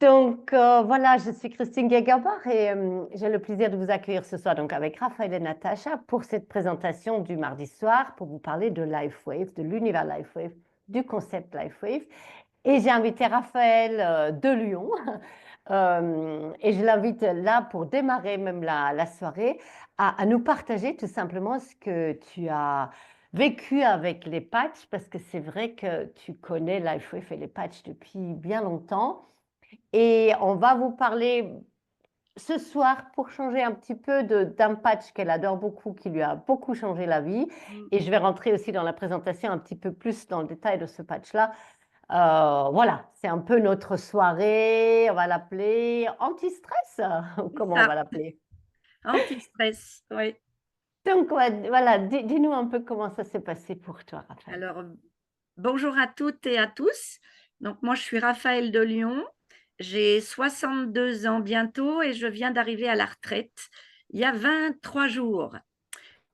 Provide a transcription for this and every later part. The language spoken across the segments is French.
Voilà, je suis Christine Gegerbach et j'ai le plaisir de vous accueillir ce soir donc avec Raphaël et Natacha pour cette présentation du mardi soir pour vous parler de LifeWave, de l'univers LifeWave, du concept LifeWave. Et j'ai invité Raphaël de Lyon et je l'invite là pour démarrer même la soirée à nous partager tout simplement ce que tu as vécu avec les patchs parce que c'est vrai que tu connais LifeWave et les patchs depuis bien longtemps. Et on va vous parler ce soir pour changer un petit peu d'un patch qu'elle adore beaucoup, qui lui a beaucoup changé la vie. Mm. Et je vais rentrer aussi dans la présentation un petit peu plus dans le détail de ce patch-là. Voilà, c'est un peu notre soirée, on va l'appeler anti-stress, C'est comment on ça, va l'appeler. anti-stress, oui. Donc voilà, dis-nous un peu comment ça s'est passé pour toi, Raphaël. Alors, bonjour à toutes et à tous. Donc, moi, je suis Raphaël de Lyon. J'ai 62 ans bientôt et je viens d'arriver à la retraite il y a 23 jours.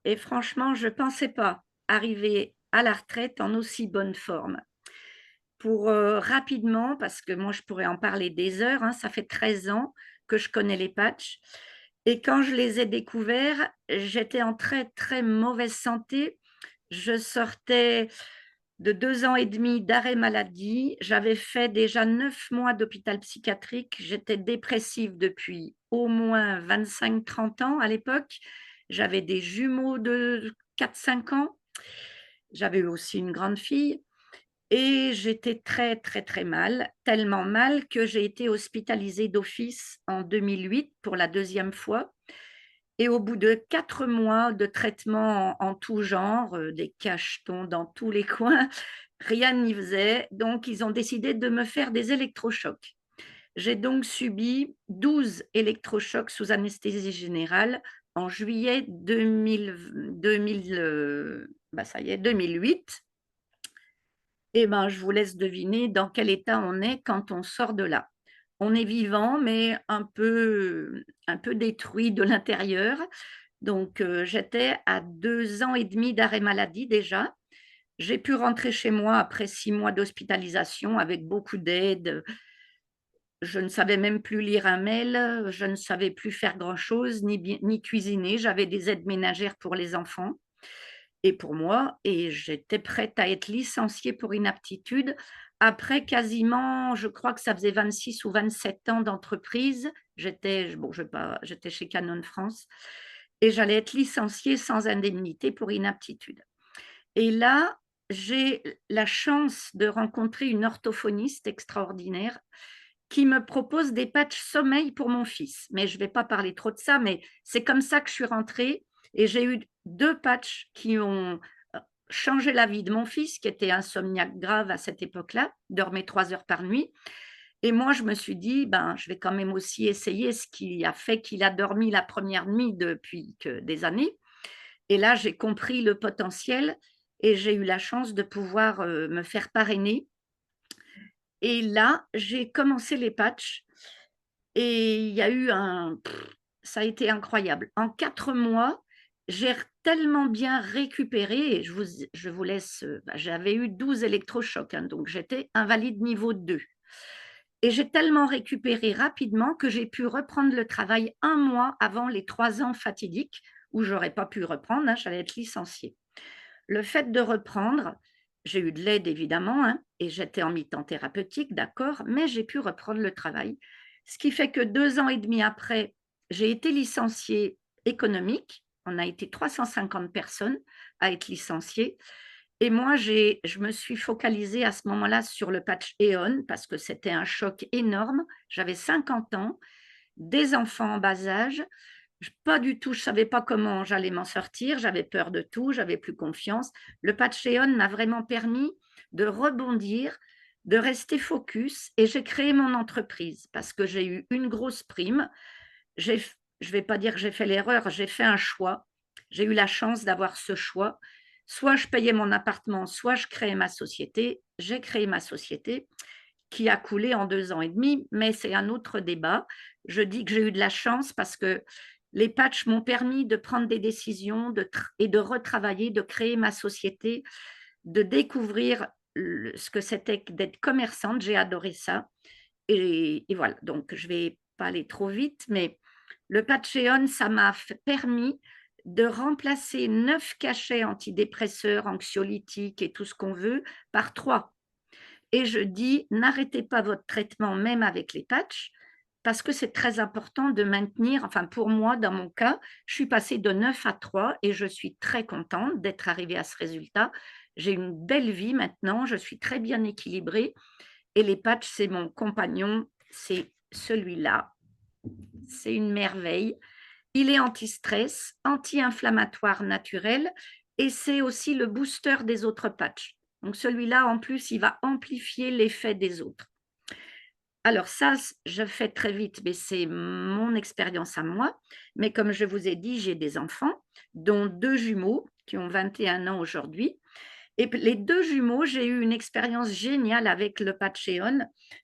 Et franchement, je ne pensais pas arriver à la retraite en aussi bonne forme. Pour rapidement, parce que moi, je pourrais en parler des heures, hein, ça fait 13 ans que je connais les patchs. Et quand je les ai découverts, j'étais en très, très mauvaise santé. Je sortais de 2 ans et demi d'arrêt maladie. J'avais fait déjà 9 mois d'hôpital psychiatrique. J'étais dépressive depuis au moins 25, 30 ans à l'époque. J'avais des jumeaux de 4, 5 ans. J'avais eu aussi une grande fille. Et j'étais très, très, très mal, tellement mal que j'ai été hospitalisée d'office en 2008 pour la deuxième fois. Et au bout de 4 mois de traitement en tout genre, des cachetons dans tous les coins, rien n'y faisait. Donc, ils ont décidé de me faire des électrochocs. J'ai donc subi 12 électrochocs sous anesthésie générale en juillet 2000, ça y est, 2008. Eh ben, je vous laisse deviner dans quel état on est quand on sort de là. On est vivant, mais un peu détruit de l'intérieur. Donc, j'étais à 2 ans et demi d'arrêt maladie déjà. J'ai pu rentrer chez moi après 6 mois d'hospitalisation avec beaucoup d'aide. Je ne savais même plus lire un mail, je ne savais plus faire grand-chose, ni cuisiner. J'avais des aides ménagères pour les enfants et pour moi, et j'étais prête à être licenciée pour inaptitude après quasiment, je crois que ça faisait 26 ou 27 ans d'entreprise. Bon, je vais pas, j'étais chez Canon France et j'allais être licenciée sans indemnité pour inaptitude. Et là, j'ai la chance de rencontrer une orthophoniste extraordinaire qui me propose des patchs sommeil pour mon fils. Mais je ne vais pas parler trop de ça, mais c'est comme ça que je suis rentrée et j'ai eu 2 patchs qui ont changé la vie de mon fils, qui était insomniaque grave à cette époque-là, dormait 3 heures par nuit. Et moi, je me suis dit, ben, je vais quand même aussi essayer ce qui a fait qu'il a dormi la première nuit depuis des années. Et là, j'ai compris le potentiel et j'ai eu la chance de pouvoir me faire parrainer. Et là, j'ai commencé les patchs et il y a eu ça a été incroyable. En 4 mois, j'ai tellement bien récupéré et je vous laisse, j'avais eu 12 électrochocs, hein, donc j'étais invalide niveau 2. Et j'ai tellement récupéré rapidement que j'ai pu reprendre le travail 1 mois avant les 3 ans fatidiques où j'aurais pas pu reprendre, hein, j'allais être licenciée. Le fait de reprendre, j'ai eu de l'aide évidemment, hein, et j'étais en mi-temps thérapeutique, d'accord, mais j'ai pu reprendre le travail. Ce qui fait que 2 ans et demi après, j'ai été licenciée économique. On a été 350 personnes à être licenciées. Et moi, je me suis focalisée à ce moment-là sur le patch EON parce que c'était un choc énorme. J'avais 50 ans, des enfants en bas âge. Pas du tout, je ne savais pas comment j'allais m'en sortir, j'avais peur de tout, j'avais plus confiance. Le Patreon m'a vraiment permis de rebondir, de rester focus et j'ai créé mon entreprise parce que j'ai eu une grosse prime. Je ne vais pas dire que j'ai fait l'erreur, j'ai fait un choix. J'ai eu la chance d'avoir ce choix. Soit je payais mon appartement, soit je créais ma société. J'ai créé ma société qui a coulé en 2 ans et demi, mais c'est un autre débat. Je dis que j'ai eu de la chance parce que les patchs m'ont permis de prendre des décisions et de retravailler, de créer ma société, de découvrir ce que c'était que d'être commerçante. J'ai adoré ça. Et voilà, donc je ne vais pas aller trop vite, mais le patch Eon, ça m'a permis de remplacer 9 cachets antidépresseurs, anxiolytiques et tout ce qu'on veut par 3. Et je dis, n'arrêtez pas votre traitement même avec les patchs, parce que c'est très important de maintenir, enfin pour moi, dans mon cas, je suis passée de 9 à 3 et je suis très contente d'être arrivée à ce résultat. J'ai une belle vie maintenant, je suis très bien équilibrée et les patchs, c'est mon compagnon, c'est celui-là. C'est une merveille. Il est anti-stress, anti-inflammatoire naturel et c'est aussi le booster des autres patchs. Donc celui-là, en plus, il va amplifier l'effet des autres. Alors ça, je fais très vite, mais c'est mon expérience à moi. Mais comme je vous ai dit, j'ai des enfants, dont 2 jumeaux qui ont 21 ans aujourd'hui. Et les 2 jumeaux, j'ai eu une expérience géniale avec le Patcheon,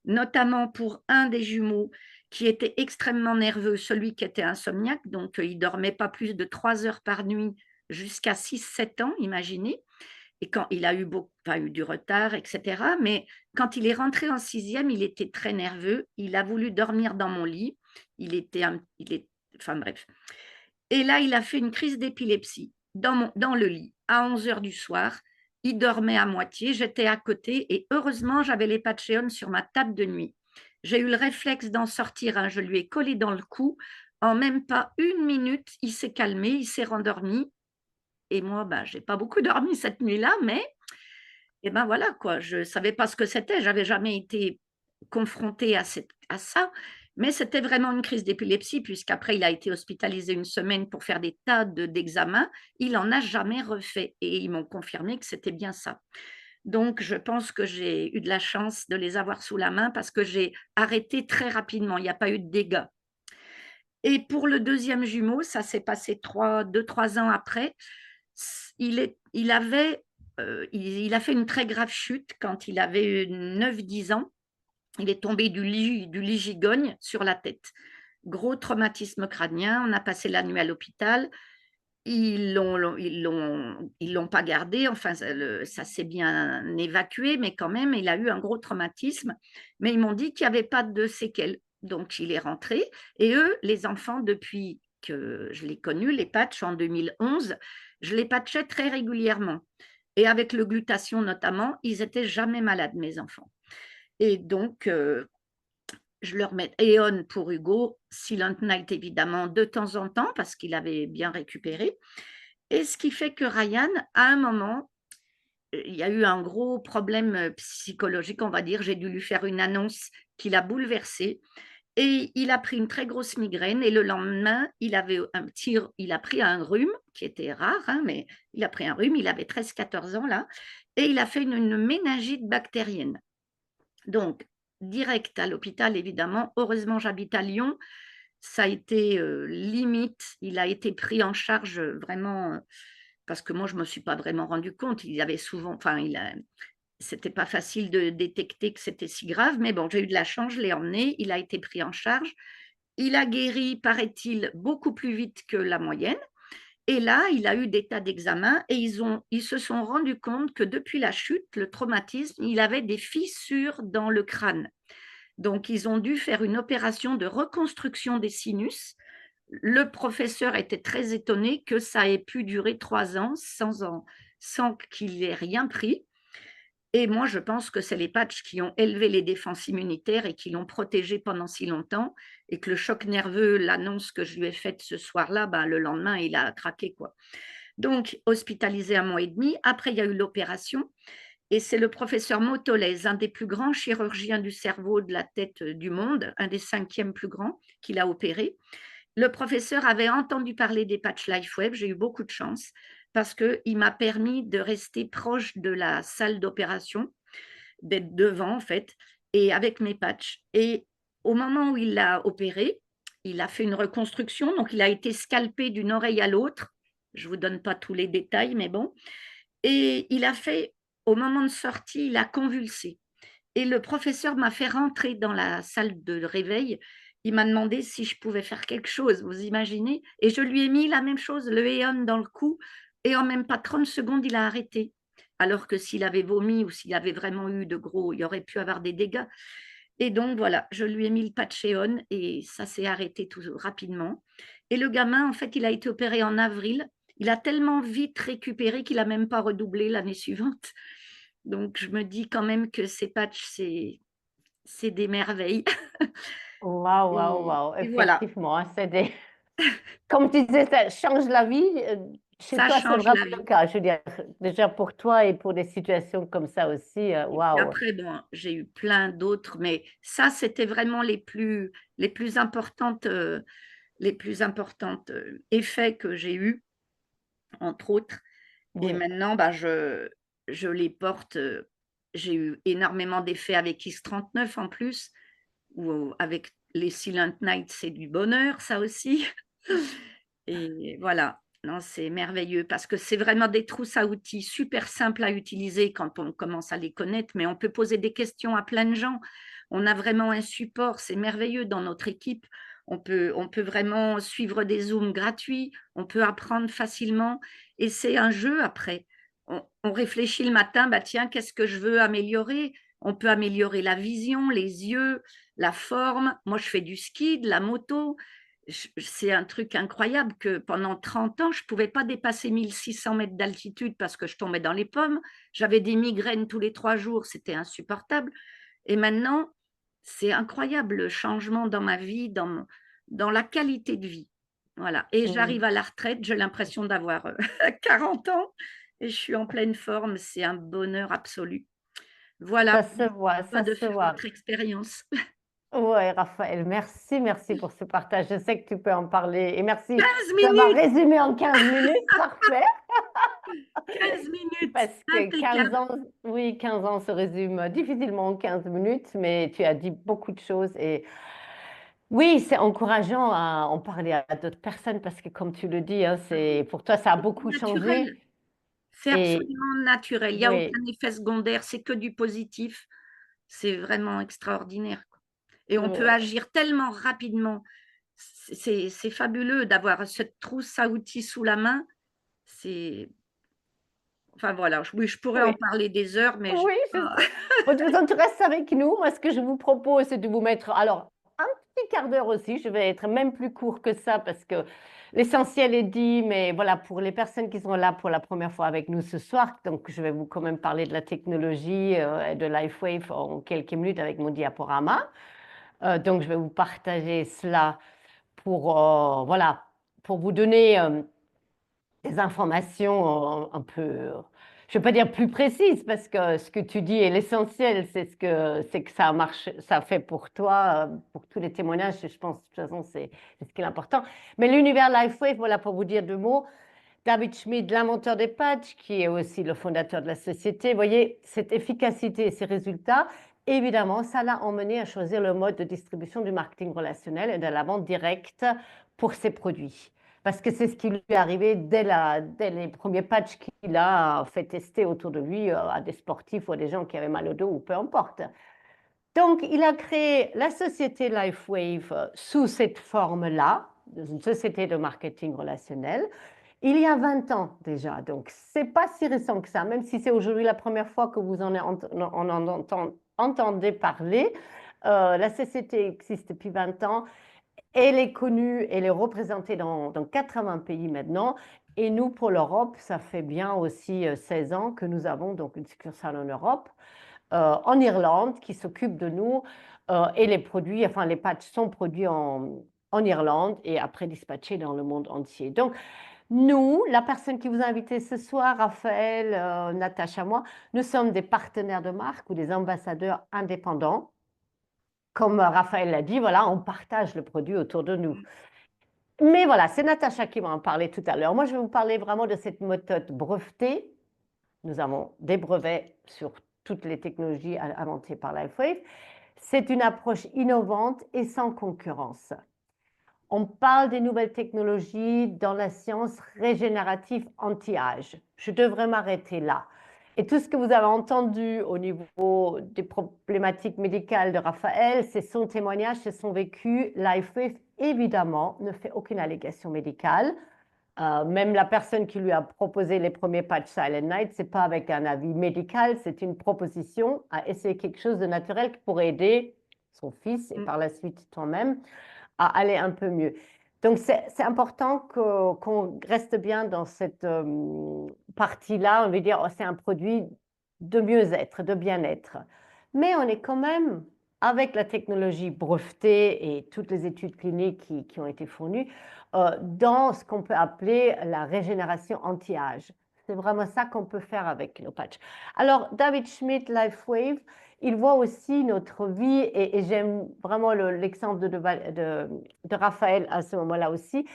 notamment pour un des jumeaux qui était extrêmement nerveux, celui qui était insomniaque, donc il ne dormait pas plus de 3 heures par nuit jusqu'à 6-7 ans, imaginez. Et quand il a eu, eu du retard, etc. Mais quand il est rentré en sixième, il était très nerveux. Il a voulu dormir dans mon lit. Enfin bref. Et là, il a fait une crise d'épilepsie dans le lit à 11 heures du soir. Il dormait à moitié. J'étais à côté et heureusement, j'avais les Patcheon sur ma table de nuit. J'ai eu le réflexe d'en sortir un. Je lui ai collé dans le cou. En même pas 1 minute, il s'est calmé, il s'est rendormi. Et moi, je n'ai pas beaucoup dormi cette nuit-là, mais voilà, quoi, je ne savais pas ce que c'était, j'avais jamais été confrontée à ça, mais c'était vraiment une crise d'épilepsie, puisqu'après, il a été hospitalisé 1 semaine pour faire des tas d'examens. Il n'en a jamais refait et ils m'ont confirmé que c'était bien ça. Donc, je pense que j'ai eu de la chance de les avoir sous la main parce que j'ai arrêté très rapidement, il n'y a pas eu de dégâts. Et pour le deuxième jumeau, ça s'est passé 2-3 ans après. Il a fait une très grave chute quand il avait 9-10 ans. Il est tombé du lit gigogne sur la tête. Gros traumatisme crânien. On a passé la nuit à l'hôpital. Ils l'ont pas gardé. Enfin, ça s'est bien évacué, mais quand même, il a eu un gros traumatisme. Mais ils m'ont dit qu'il n'y avait pas de séquelles. Donc, il est rentré. Et eux, les enfants, depuis que je l'ai connu, les patchs en 2011, je les patchais très régulièrement. Et avec le glutathion notamment, ils n'étaient jamais malades, mes enfants. Et donc, je leur mets Eon pour Hugo, Silent Night évidemment de temps en temps parce qu'il avait bien récupéré. Et ce qui fait que Ryan, à un moment, il y a eu un gros problème psychologique, on va dire. J'ai dû lui faire une annonce qui l'a bouleversé. Et il a pris une très grosse migraine et le lendemain, il a pris un rhume qui était rare, hein, mais il a pris un rhume, il avait 13-14 ans là, et il a fait une méningite bactérienne. Donc, direct à l'hôpital, évidemment. Heureusement, j'habite à Lyon. Ça a été limite. Il a été pris en charge vraiment parce que moi, je ne me suis pas vraiment rendu compte. Il avait souvent, c'était pas facile de détecter que c'était si grave, mais bon, j'ai eu de la chance, je l'ai emmené, il a été pris en charge. Il a guéri, paraît-il, beaucoup plus vite que la moyenne. Et là, il a eu des tas d'examens et ils se sont rendus compte que depuis la chute, le traumatisme, il avait des fissures dans le crâne. Donc, ils ont dû faire une opération de reconstruction des sinus. Le professeur était très étonné que ça ait pu durer 3 ans sans qu'il ait rien pris. Et moi, je pense que c'est les patchs qui ont élevé les défenses immunitaires et qui l'ont protégé pendant si longtemps et que le choc nerveux, l'annonce que je lui ai faite ce soir-là, le lendemain, il a craqué, quoi. Donc, hospitalisé 1 mois et demi. Après, il y a eu l'opération et c'est le professeur Motolez, un des plus grands chirurgiens du cerveau, de la tête du monde, un des 5e plus grands, qui l'a opéré. Le professeur avait entendu parler des patchs LifeWave, j'ai eu beaucoup de chance parce qu'il m'a permis de rester proche de la salle d'opération, d'être devant en fait, et avec mes patchs. Et au moment où il l'a opéré, il a fait une reconstruction, donc il a été scalpé d'une oreille à l'autre. Je ne vous donne pas tous les détails, mais bon. Et il a fait, au moment de sortie, il a convulsé. Et le professeur m'a fait rentrer dans la salle de réveil. Il m'a demandé si je pouvais faire quelque chose, vous imaginez? Et je lui ai mis la même chose, le Eon dans le cou, et en même pas 30 secondes, il a arrêté. Alors que s'il avait vomi ou s'il avait vraiment eu de gros, il aurait pu avoir des dégâts. Et donc voilà, je lui ai mis le patchéon et ça s'est arrêté tout rapidement. Et le gamin, en fait, il a été opéré en avril. Il a tellement vite récupéré qu'il a même pas redoublé l'année suivante. Donc je me dis quand même que ces patchs, c'est des merveilles. Waouh, waouh, Et, waouh, et voilà, effectivement, hein, c'est des... Comme tu disais, ça change la vie. Chez ça toi, c'est change vraiment la le vie. cas. Je veux dire, déjà pour toi et pour des situations comme ça aussi, Et puis waouh. après, bon, j'ai eu plein d'autres, mais ça, c'était vraiment les plus importantes, effets que j'ai eus, entre autres. Et Oui, maintenant, bah, je les porte. J'ai eu énormément d'effets avec X39 en plus, ou avec les Silent Night, c'est du bonheur, ça aussi. Et voilà, non, c'est merveilleux parce que c'est vraiment des trousses à outils super simples à utiliser quand on commence à les connaître, mais on peut poser des questions à plein de gens. On a vraiment un support, c'est merveilleux dans notre équipe. On peut vraiment suivre des Zooms gratuits, on peut apprendre facilement et c'est un jeu après. On réfléchit le matin, bah tiens, qu'est-ce que je veux améliorer? On peut améliorer la vision, les yeux, la forme. Moi, je fais du ski, de la moto. C'est un truc incroyable que pendant 30 ans, je ne pouvais pas dépasser 1600 mètres d'altitude parce que je tombais dans les pommes. J'avais des migraines tous les 3 jours, c'était insupportable. Et maintenant, c'est incroyable le changement dans ma vie, dans la qualité de vie. Voilà. Et j'arrive mm. à la retraite, j'ai l'impression d'avoir 40 ans et je suis en pleine forme. C'est un bonheur absolu. Voilà, Ça se voit, pas ça de se faire voit. votre expérience. Ouais, Raphaël, merci, merci pour ce partage. Je sais que tu peux en parler. Et merci 15 d'avoir minutes, résumé en 15 minutes. Parfait. 15 minutes, Parce que 15 impeccable. ans, oui, 15 ans se résument difficilement en 15 minutes, mais tu as dit beaucoup de choses. Et oui, c'est encourageant à en parler à d'autres personnes parce que, comme tu le dis, hein, Ah oui. pour toi, ça a C'est beaucoup changé. naturel, c'est Et absolument naturel. Il y a oui, aucun effet secondaire, c'est que du positif. C'est vraiment extraordinaire, quoi. Et on peut ouais. agir tellement rapidement. C'est fabuleux d'avoir cette trousse à outils sous la main. C'est enfin voilà, oui, je pourrais en Oui. parler des heures, mais je Oui, vais je pas. sais. Bon, de toute façon, tu restes avec nous. Moi, ce que je vous propose, c'est de vous mettre, alors, un petit quart d'heure aussi. Je vais être même plus court que ça parce que l'essentiel est dit. Mais voilà, pour les personnes qui sont là pour la première fois avec nous ce soir, donc je vais vous quand même parler de la technologie et de LifeWave en quelques minutes avec mon diaporama. Donc, je vais vous partager cela pour, voilà, pour vous donner des informations un peu, je ne vais pas dire plus précises, parce que ce que tu dis est l'essentiel, c'est que ça marche, ça fait pour toi, pour tous les témoignages, je pense, de toute façon, c'est ce qui est important. Mais l'univers LifeWave, voilà, pour vous dire deux mots, David Schmid, l'inventeur des patchs, qui est aussi le fondateur de la société, vous voyez, cette efficacité et ces résultats, évidemment, ça l'a emmené à choisir le mode de distribution du marketing relationnel et de la vente directe pour ses produits. Parce que c'est ce qui lui est arrivé dès les premiers patchs qu'il a fait tester autour de lui à des sportifs ou à des gens qui avaient mal au dos ou peu importe. Donc, il a créé la société LifeWave sous cette forme-là, une société de marketing relationnel, il y a 20 ans déjà. Donc, c'est pas si récent que ça, même si c'est aujourd'hui la première fois que vous entendez parler. La société existe depuis 20 ans. Elle est connue, elle est représentée dans 80 pays maintenant. Et nous, pour l'Europe, ça fait bien aussi 16 ans que nous avons donc une succursale en Europe, en Irlande, qui s'occupe de nous. Et les produits, enfin les patchs sont produits en Irlande et après dispatchés dans le monde entier. Donc, nous, la personne qui vous a invité ce soir, Raphaël, Natacha, moi, nous sommes des partenaires de marque ou des ambassadeurs indépendants. Comme Raphaël l'a dit, voilà, on partage le produit autour de nous. Mais voilà, c'est Natacha qui va en parler tout à l'heure. Moi, je vais vous parler vraiment de cette méthode brevetée. Nous avons des brevets sur toutes les technologies inventées par LifeWave. C'est une approche innovante et sans concurrence. On parle des nouvelles technologies dans la science régénérative anti-âge. Je devrais m'arrêter là. Et tout ce que vous avez entendu au niveau des problématiques médicales de Raphaël, c'est son témoignage, c'est son vécu. LifeWave, évidemment, ne fait aucune allégation médicale. Même la personne qui lui a proposé les premiers patchs Silent Night, ce n'est pas avec un avis médical, c'est une proposition à essayer quelque chose de naturel qui pourrait aider son fils et Mm. par la suite toi-même, à aller un peu mieux. Donc, c'est important qu'on reste bien dans cette partie-là. On veut dire, oh, c'est un produit de mieux-être, de bien-être. Mais on est quand même, avec la technologie brevetée et toutes les études cliniques qui ont été fournies, dans ce qu'on peut appeler la régénération anti-âge. C'est vraiment ça qu'on peut faire avec nos patchs. Alors, David Schmidt, LifeWave, il voit aussi notre vie, et j'aime vraiment l'exemple de Raphaël à ce moment-là aussi,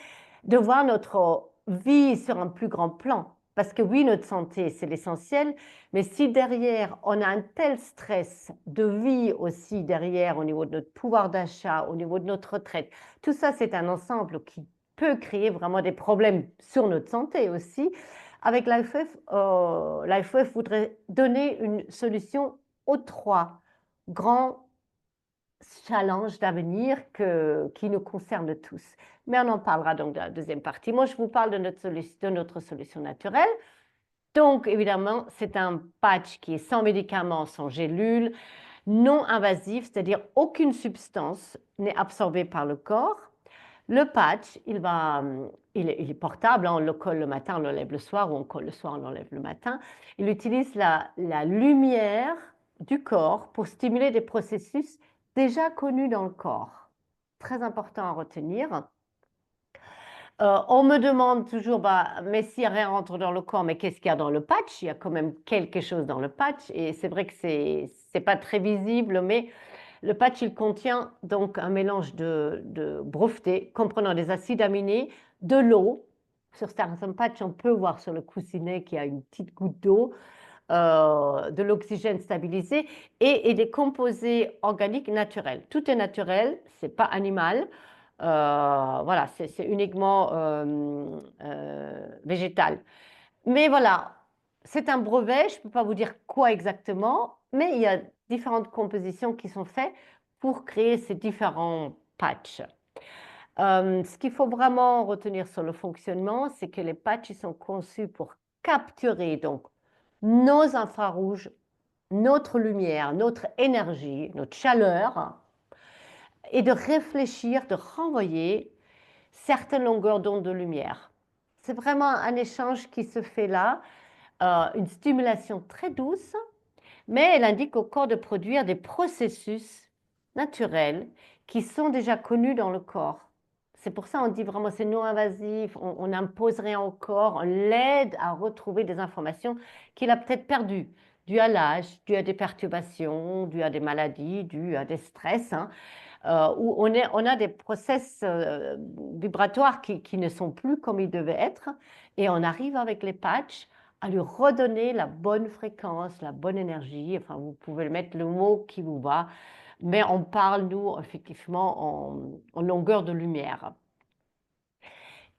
de voir notre vie sur un plus grand plan. Parce que oui, notre santé, c'est l'essentiel, mais si derrière, on a un tel stress de vie aussi derrière, au niveau de notre pouvoir d'achat, au niveau de notre retraite, tout ça, c'est un ensemble qui peut créer vraiment des problèmes sur notre santé aussi. Avec LifeWave voudrait donner une solution aux 3 grands challenges d'avenir qui nous concernent tous. Mais on en parlera donc dans la deuxième partie. Moi, je vous parle de notre solution naturelle. Donc, évidemment, c'est un patch qui est sans médicaments, sans gélules, non invasif, c'est-à-dire aucune substance n'est absorbée par le corps. Le patch, il est portable, hein, on le colle le matin, on l'enlève le soir, ou on colle le soir, on l'enlève le matin. Il utilise la lumière du corps pour stimuler des processus déjà connus dans le corps. Très important à retenir. On me demande toujours, bah, mais si rien rentre dans le corps, mais qu'est-ce qu'il y a dans le patch? Il y a quand même quelque chose dans le patch, et c'est vrai que c'est pas très visible, mais le patch, il contient donc un mélange de breveté comprenant des acides aminés, de l'eau. Sur certains patchs, on peut voir sur le coussinet qu'il y a une petite goutte d'eau, de l'oxygène stabilisé et des composés organiques naturels. Tout est naturel, c'est pas animal. Voilà, c'est uniquement végétal. Mais voilà, c'est un brevet, je ne peux pas vous dire quoi exactement, mais il y a différentes compositions qui sont faites pour créer ces différents patchs. Ce qu'il faut vraiment retenir sur le fonctionnement, c'est que les patchs sont conçus pour capturer donc nos infrarouges, notre lumière, notre énergie, notre chaleur, et de réfléchir, de renvoyer certaines longueurs d'onde de lumière. C'est vraiment un échange qui se fait là, une stimulation très douce, mais elle indique au corps de produire des processus naturels qui sont déjà connus dans le corps. C'est pour ça qu'on dit vraiment c'est non invasif, on n'impose rien au corps, on l'aide à retrouver des informations qu'il a peut-être perdues, dues à l'âge, dues à des perturbations, dues à des maladies, dues à des stress, hein, où on a des process vibratoires qui ne sont plus comme ils devaient être, et on arrive avec les patchs à lui redonner la bonne fréquence, la bonne énergie. Enfin, vous pouvez mettre le mot qui vous va, mais on parle, nous, effectivement, en longueur de lumière.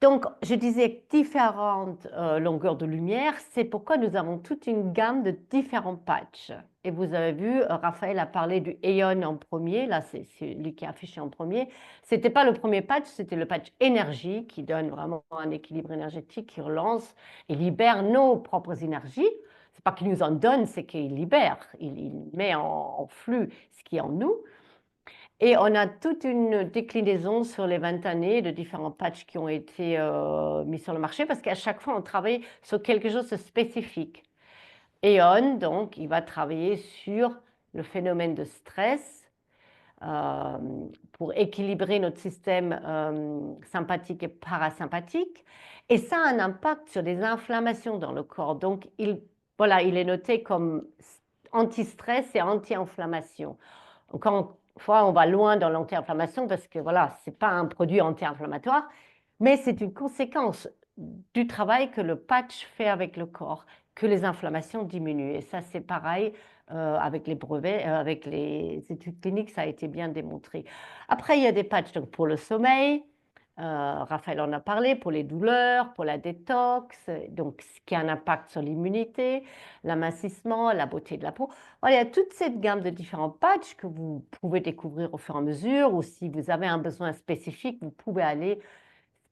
Donc, je disais différentes longueurs de lumière, c'est pourquoi nous avons toute une gamme de différents patchs. Et vous avez vu, Raphaël a parlé du Aeon en premier, là c'est lui qui est affiché en premier. Ce n'était pas le premier patch, c'était le patch énergie qui donne vraiment un équilibre énergétique, qui relance et libère nos propres énergies. Ce n'est pas qu'il nous en donne, c'est qu'il libère, il met en flux ce qui est en nous. Et on a toute une déclinaison sur les 20 années de différents patchs qui ont été mis sur le marché parce qu'à chaque fois, on travaille sur quelque chose de spécifique. Aeon, donc, il va travailler sur le phénomène de stress pour équilibrer notre système sympathique et parasympathique. Et ça a un impact sur des inflammations dans le corps. Donc, voilà, il est noté comme anti-stress et anti-inflammation. Encore une fois, on va loin dans l'anti-inflammation parce que voilà, ce n'est pas un produit anti-inflammatoire, mais c'est une conséquence du travail que le patch fait avec le corps, que les inflammations diminuent. Et ça, c'est pareil avec les brevets, avec les études cliniques, ça a été bien démontré. Après, il y a des patchs donc, pour le sommeil. Raphaël en a parlé, pour les douleurs, pour la détox, donc ce qui a un impact sur l'immunité, l'amincissement, la beauté de la peau. Voilà, il y a toute cette gamme de différents patchs que vous pouvez découvrir au fur et à mesure, ou si vous avez un besoin spécifique, vous pouvez aller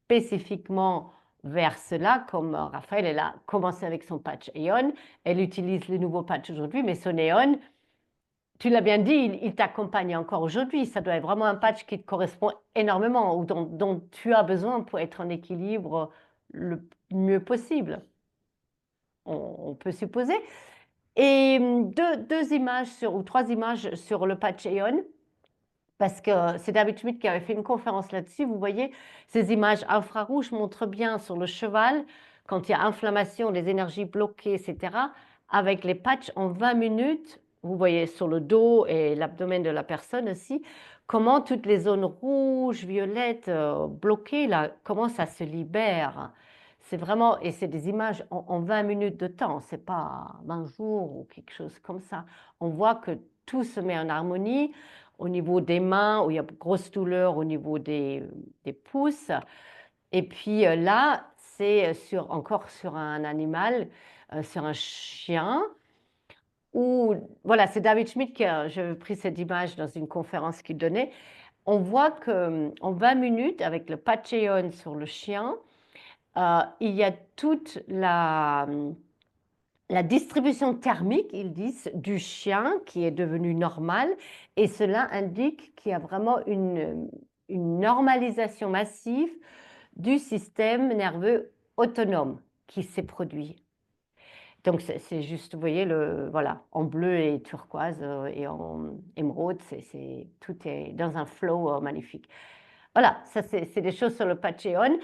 spécifiquement vers cela, comme Raphaël, elle a commencé avec son patch Aeon, elle utilise les nouveaux patchs aujourd'hui, mais son Aeon, tu l'as bien dit, il t'accompagne encore aujourd'hui. Ça doit être vraiment un patch qui te correspond énormément ou dont tu as besoin pour être en équilibre le mieux possible. On peut supposer. Et deux images ou trois images sur le patch Aeon, parce que c'est David Schmidt qui avait fait une conférence là-dessus. Vous voyez, ces images infrarouges montrent bien sur le cheval, quand il y a inflammation, des énergies bloquées, etc., avec les patchs en 20 minutes, vous voyez sur le dos et l'abdomen de la personne aussi, comment toutes les zones rouges, violettes, bloquées, là, comment ça se libère. C'est vraiment, et c'est des images en 20 minutes de temps, c'est pas 20 jours ou quelque chose comme ça. On voit que tout se met en harmonie au niveau des mains, où il y a grosse douleur au niveau des pouces. Et puis là, c'est encore sur un animal, sur un chien, où, voilà, c'est David Schmidt qui a, j'avais pris cette image dans une conférence qu'il donnait. On voit qu'en 20 minutes, avec le patch Aeon sur le chien, il y a toute la distribution thermique, ils disent, du chien qui est devenu normal, et cela indique qu'il y a vraiment une normalisation massive du système nerveux autonome qui s'est produit. Donc c'est juste, vous voyez, voilà, en bleu et turquoise et en émeraude, tout est dans un flow magnifique. Voilà, ça c'est des choses sur le Patreon.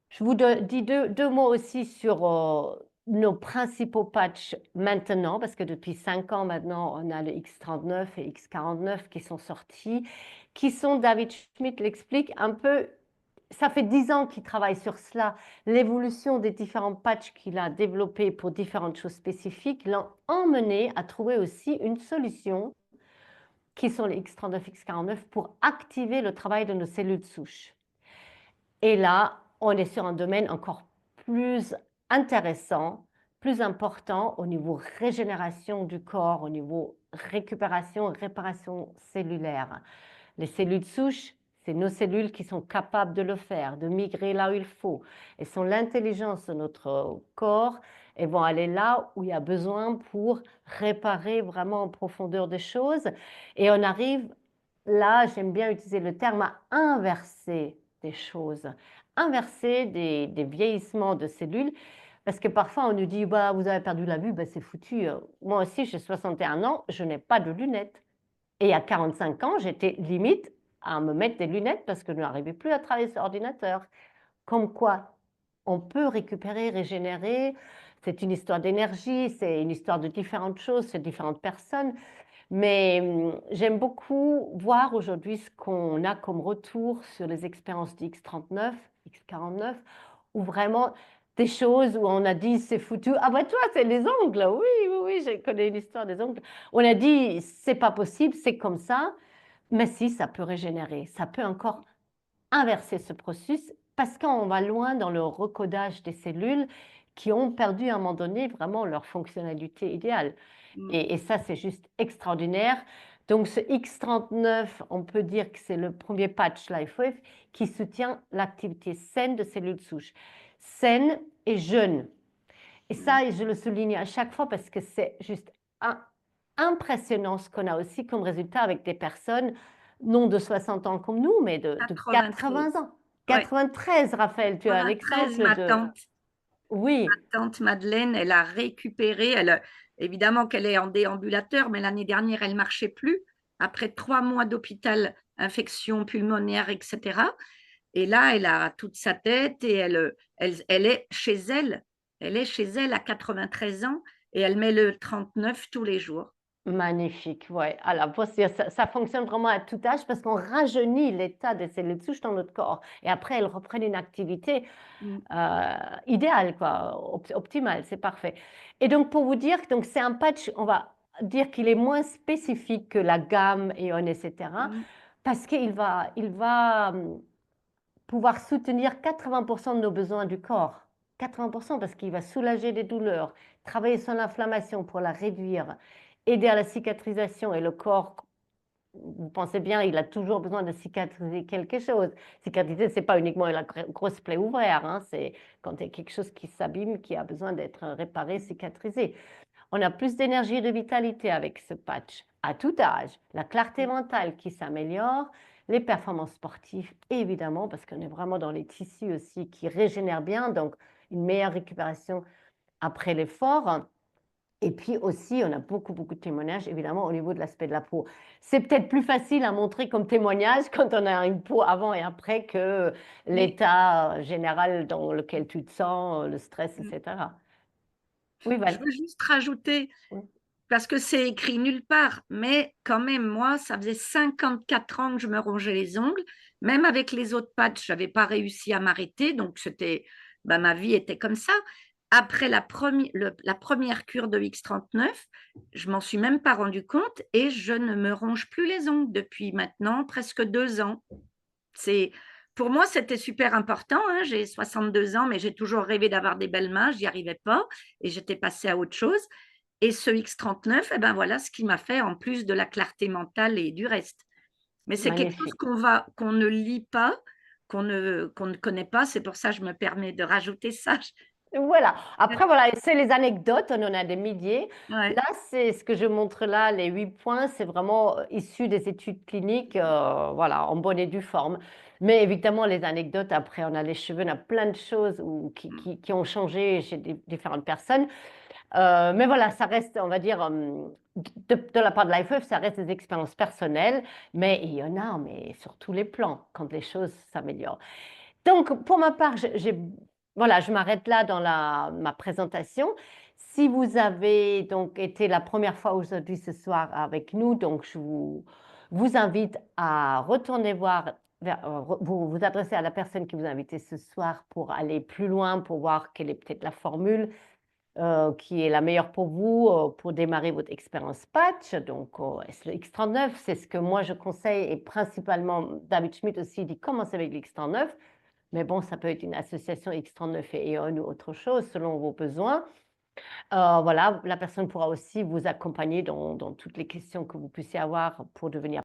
Je vous dis deux mots aussi sur nos principaux patchs maintenant, parce que depuis 5 ans maintenant, on a le X39 et X49 qui sont sortis, qui sont, David Schmidt l'explique, un peu, ça fait 10 ans qu'il travaille sur cela, l'évolution des différents patchs qu'il a développés pour différentes choses spécifiques l'ont emmené à trouver aussi une solution, qui sont les X39, X49, pour activer le travail de nos cellules souches. Et là, on est sur un domaine encore plus intéressant, plus important au niveau régénération du corps, au niveau récupération, réparation cellulaire. Les cellules souches, c'est nos cellules qui sont capables de le faire, de migrer là où il faut. Elles sont l'intelligence de notre corps et vont aller là où il y a besoin pour réparer vraiment en profondeur des choses. Et on arrive là, j'aime bien utiliser le terme, à inverser des choses, inverser des vieillissements de cellules, parce que parfois on nous dit bah, vous avez perdu la vue, bah, c'est foutu. Moi aussi, j'ai 61 ans, je n'ai pas de lunettes. Et à 45 ans, j'étais limite à me mettre des lunettes parce que je n'arrivais plus à travailler sur ordinateur. Comme quoi, on peut récupérer, régénérer. C'est une histoire d'énergie, c'est une histoire de différentes choses, c'est différentes personnes. Mais j'aime beaucoup voir aujourd'hui ce qu'on a comme retour sur les expériences d'X39, X49, où vraiment des choses où on a dit c'est foutu. Ah bah toi, c'est les ongles. Oui, oui, oui, je connais une histoire des ongles. On a dit c'est pas possible, c'est comme ça. Mais si, ça peut régénérer. Ça peut encore inverser ce processus parce qu'on va loin dans le recodage des cellules qui ont perdu à un moment donné vraiment leur fonctionnalité idéale. Et ça, c'est juste extraordinaire. Donc, ce X39, on peut dire que c'est le premier patch LifeWave qui soutient l'activité saine de cellules souches. Saine et jeune. Et ça, je le souligne à chaque fois parce que c'est juste impressionnant ce qu'on a aussi comme résultat avec des personnes, non de 60 ans comme nous, mais de 80 ans. 93, Raphaël, tu as 93, l'exemple ma de... tante. Oui. Ma tante Madeleine, elle a récupéré. Évidemment qu'elle est en déambulateur, mais l'année dernière, elle ne marchait plus. Après 3 mois d'hôpital, infection pulmonaire, etc. Et là, elle a toute sa tête et elle est chez elle. Elle est chez elle à 93 ans et elle met le 39 tous les jours. Magnifique, ouais. Alors, ça fonctionne vraiment à tout âge parce qu'on rajeunit l'état des cellules souches dans notre corps. Et après, elles reprennent une activité idéale, quoi, optimale, c'est parfait. Et donc, pour vous dire, donc c'est un patch, on va dire qu'il est moins spécifique que la gamme Eon, etc. Parce qu'il va pouvoir soutenir 80% de nos besoins du corps. 80% parce qu'il va soulager des douleurs, travailler sur l'inflammation pour la réduire, aider à la cicatrisation et le corps, vous pensez bien, il a toujours besoin de cicatriser quelque chose. Cicatriser, ce n'est pas uniquement la grosse plaie ouverte, hein, c'est quand il y a quelque chose qui s'abîme, qui a besoin d'être réparé, cicatrisé. On a plus d'énergie et de vitalité avec ce patch. à tout âge, la clarté mentale qui s'améliore, les performances sportives, évidemment, parce qu'on est vraiment dans les tissus aussi qui régénèrent bien, donc une meilleure récupération après l'effort. Et puis aussi, on a beaucoup, beaucoup de témoignages, évidemment, au niveau de l'aspect de la peau. C'est peut-être plus facile à montrer comme témoignage quand on a une peau avant et après que Oui. l'état général dans lequel tu te sens, le stress, etc. Oui, Je Val. veux juste rajouter, Oui. parce que c'est écrit nulle part, mais quand même, moi, ça faisait 54 ans que je me rongeais les ongles. Même avec les autres patchs, je n'avais pas réussi à m'arrêter, donc ben, ma vie était comme ça. Après la première cure de X39, je m'en suis même pas rendu compte et je ne me ronge plus les ongles depuis maintenant presque 2 ans. C'est, pour moi, c'était super important, hein. J'ai 62 ans, mais j'ai toujours rêvé d'avoir des belles mains. Je n'y arrivais pas et j'étais passée à autre chose. Et ce X39, eh ben voilà ce qui m'a fait en plus de la clarté mentale et du reste. Mais c'est quelque chose Magnifique. qu'on ne lit pas, qu'on ne connaît pas. C'est pour ça que je me permets de rajouter ça. Voilà. Après, voilà, c'est les anecdotes, on en a des milliers. Ouais. Là, c'est ce que je montre là, les 8 points, c'est vraiment issu des études cliniques, voilà, en bonne et due forme. Mais évidemment, les anecdotes, après, on a les cheveux, on a plein de choses qui ont changé chez différentes personnes. Mais voilà, ça reste, on va dire, de la part de LifeWave, ça reste des expériences personnelles, mais il y en a, mais sur tous les plans, quand les choses s'améliorent. Donc, pour ma part, voilà, je m'arrête là dans ma présentation. Si vous avez donc été la première fois aujourd'hui ce soir avec nous, donc je vous invite à retourner voir, vous adresser à la personne qui vous a invité ce soir pour aller plus loin, pour voir quelle est peut-être la formule qui est la meilleure pour vous pour démarrer votre expérience patch. Donc, le X39, c'est ce que moi je conseille et principalement David Schmidt aussi dit commencer avec le X39. Mais bon, ça peut être une association X39 et EON ou autre chose selon vos besoins. Voilà, la personne pourra aussi vous accompagner dans toutes les questions que vous puissiez avoir pour devenir